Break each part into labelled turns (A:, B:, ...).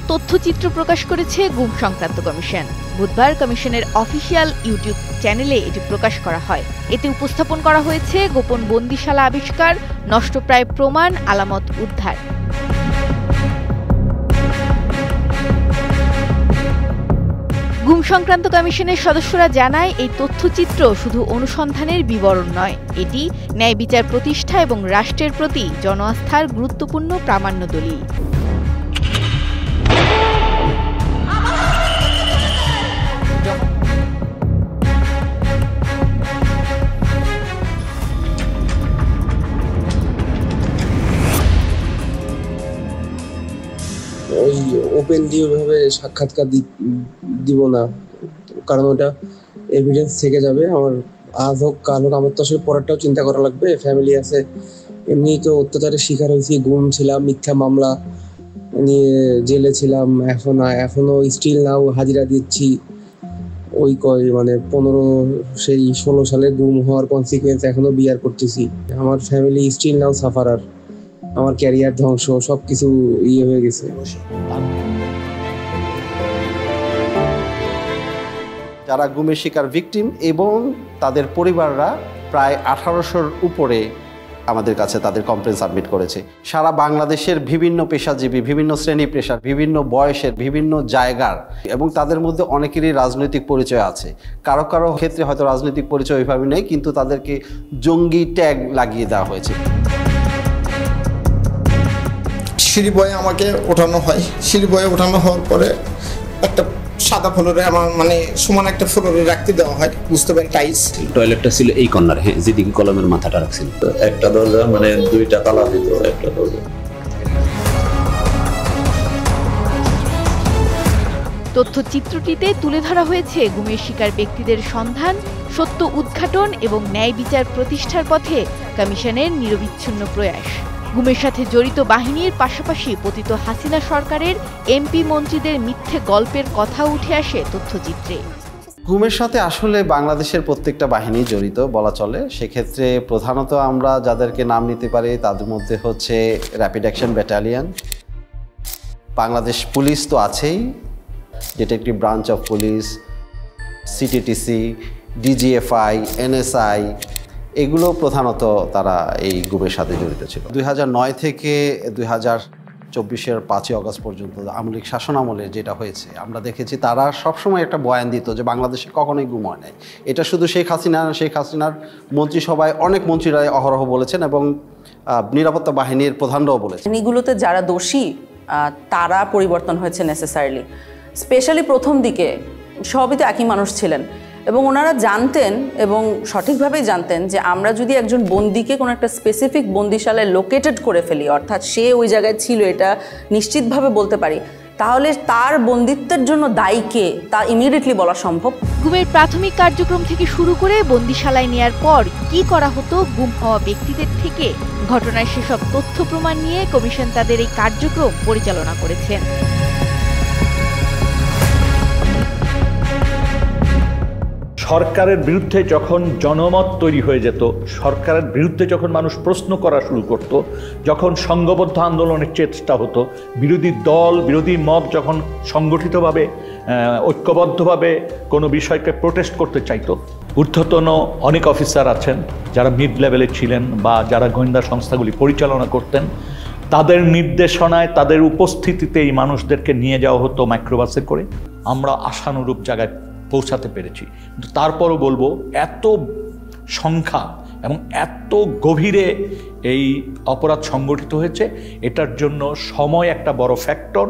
A: তথ্যচিত্র প্রকাশ করেছে গুম সংক্রান্ত কমিশন। বুধবার কমিশনের অফিসিয়াল ইউটিউব চ্যানেলে এটি প্রকাশ করা হয়। এতে উপস্থাপন করা হয়েছে গোপন বন্দিশালা আবিষ্কার, নষ্টপ্রায় প্রমাণ, আলামত উদ্ধার। গুম সংক্রান্ত কমিশনের সদস্যরা জানায়, এই তথ্যচিত্র শুধু অনুসন্ধানের বিবরণ নয়, এটি ন্যায় বিচার প্রতিষ্ঠা এবং রাষ্ট্রের প্রতি জনআস্থার গুরুত্বপূর্ণ প্রামাণ্য দলিল।
B: ওই ওপেনলি ওইভাবে সাক্ষাৎকার দিব না, কারণ ওটা এভিডেন্স থেকে যাবে। আমার আজ হোক কাল হোক আমার তো আসলে পরেরটাও চিন্তা করা লাগবে, ফ্যামিলি আছে। এমনি তো অত্যাচারের শিকার হয়েছি, গুম ছিলাম, মিথ্যা মামলা নিয়ে জেলে ছিলাম, এখনো স্টিল নাও হাজিরা দিচ্ছি। ওই 16 সালে গুম হওয়ার কনসিকুয়েন্স এখনো বিয়ার করতেছি। আমার ফ্যামিলি স্টিল নাও সাফারার, আমার ক্যারিয়ার ধ্বংস, সবকিছু হয়ে গেছে।
C: যারা গুমের শিকার ভিকটিম এবং তাদের পরিবাররা প্রায় 1800-র উপরে আমাদের কাছে তাদের কমপ্লেন সাবমিট করেছে। সারা বাংলাদেশের বিভিন্ন পেশাজীবী, বিভিন্ন শ্রেণী পেশার, বিভিন্ন বয়সের, বিভিন্ন জায়গার, এবং তাদের মধ্যে অনেকেরই রাজনৈতিক পরিচয় আছে। কারো কারো ক্ষেত্রে হয়তো রাজনৈতিক পরিচয় ওইভাবে নেই, কিন্তু তাদেরকে জঙ্গি ট্যাগ লাগিয়ে দেওয়া হয়েছে।
D: সিঁড়ি বয়ে আমাকে ওঠানো হয়। সিঁড়ি বয়ে ওঠানো হওয়ার পরে একটা সাদা ফ্লোরে আমার সমান একটা ফ্লোরে রাখতে দেওয়া হয়, বুঝতে পারেন, টাইলস।
E: টয়লেটটা ছিল এই কর্নার, হ্যাঁ, যেদিকে কলমের মাথাটা রাখছিল।
F: একটা দরজা, 2টা তালা দিত একটা দরজা।
A: তথ্যচিত্রটিতে তুলে ধরা হয়েছে গুমের শিকার ব্যক্তিদের সন্ধান, সত্য উদ্ঘাটন এবং ন্যায় বিচার প্রতিষ্ঠার পথে কমিশনের নিরবিচ্ছিন্ন প্রয়াস। গুমের সাথে জড়িত বাহিনীর পাশাপাশি পতিত হাসিনা সরকারের এমপি মন্ত্রীদের মিথ্যে গল্পের কথা উঠে আসে তথ্যচিত্রে।
C: গুমের সাথে আসলে বাংলাদেশের প্রত্যেকটা বাহিনী জড়িত বলা চলে। সেক্ষেত্রে প্রধানত আমরা যাদেরকে নাম নিতে পারি তাদের মধ্যে হচ্ছে rapid action battalion, Bangladesh police তো আছেই, detective branch of police, CTTC, DGFI, NSI, এগুলো প্রধানত তারা এই গুমের সাথে জড়িত ছিল। 2009 থেকে 2024-এর 5ই অগস্ট পর্যন্ত আওয়ামী লীগ শাসন আমলে যেটা হয়েছে, আমরা দেখেছি তারা সবসময় একটা বয়ান দিত যে বাংলাদেশে কখনোই গুম হয় নাই। এটা শুধু শেখ হাসিনার মন্ত্রিসভায় অনেক মন্ত্রীরাই অহরহ বলেছেন এবং নিরাপত্তা বাহিনীর প্রধানরাও বলেছেন।
G: এগুলোতে যারা দোষী তারা পরিবর্তন হয়েছে নেসেসারিলি। স্পেশালি প্রথম দিকে সবই তো একই মানুষ ছিলেন এবং ওনারা জানতেন এবং সঠিকভাবেই জানতেন যে আমরা যদি একজন বন্দীকে কোনো একটা স্পেসিফিক বন্দিশালায় লোকেটেড করে ফেলি, অর্থাৎ সে ওই জায়গায় ছিল এটা নিশ্চিতভাবে বলতে পারি, তাহলে তার বন্দিত্বের জন্য দায়ী কে তা ইমিডিয়েটলি বলা সম্ভব।
A: গুমের প্রাথমিক কার্যক্রম থেকে শুরু করে বন্দিশালায় নেয়ার পর কি করা হতো গুম হওয়া ব্যক্তিদের থেকে, ঘটনার সেসব তথ্য প্রমাণ নিয়ে কমিশন তাদের এই কার্যক্রম পরিচালনা করেছেন।
H: সরকারের বিরুদ্ধে যখন জনমত তৈরি হয়ে যেত, সরকারের বিরুদ্ধে যখন মানুষ প্রশ্ন করা শুরু করত, যখন সংঘবদ্ধ আন্দোলনের চেষ্টা হতো, বিরোধী দল, বিরোধী মত যখন সংগঠিতভাবে ঐক্যবদ্ধভাবে কোনো বিষয়কে প্রোটেস্ট করতে চাইতো, ঊর্ধ্বতন অনেক অফিসার আছেন যারা মিড লেভেলে ছিলেন বা যারা গোয়েন্দা সংস্থাগুলি পরিচালনা করতেন, তাদের নির্দেশনায়, তাদের উপস্থিতিতে এই মানুষদেরকে নিয়ে যাওয়া হতো মাইক্রোবাসে করে। আমরা আশানুরূপ জায়গায় পৌঁছাতে পেরেছি, কিন্তু তারপরও বলবো এত সংখ্যা এবং এত গভীরে এই অপরাধ সংগঠিত হয়েছে, এটার জন্য সময় একটা বড় ফ্যাক্টর।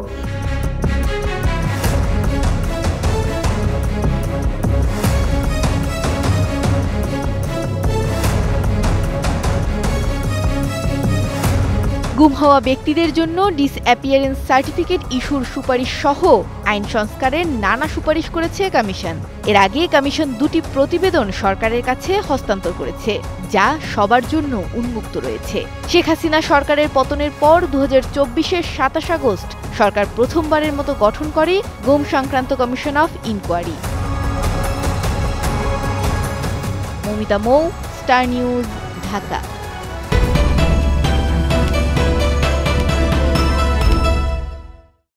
A: গুম হওয়া ব্যক্তিদের জন্য ডিসঅ্যাপিয়ারেন্স সার্টিফিকেট ইস্যুর সুপারিশ সহ আইন সংস্কারের নানা সুপারিশ করেছে কমিশন। এর আগে কমিশন 2টি প্রতিবেদন সরকারের কাছে হস্তান্তর করেছে, যা সবার জন্য উন্মুক্ত রয়েছে। শেখ হাসিনা সরকারের পতনের পর 2024-এর 27 আগস্ট সরকার প্রথমবারের মতো গঠন করে গুম সংক্রান্ত commission of inquiry. Moumita Mou, Star News, Dhaka.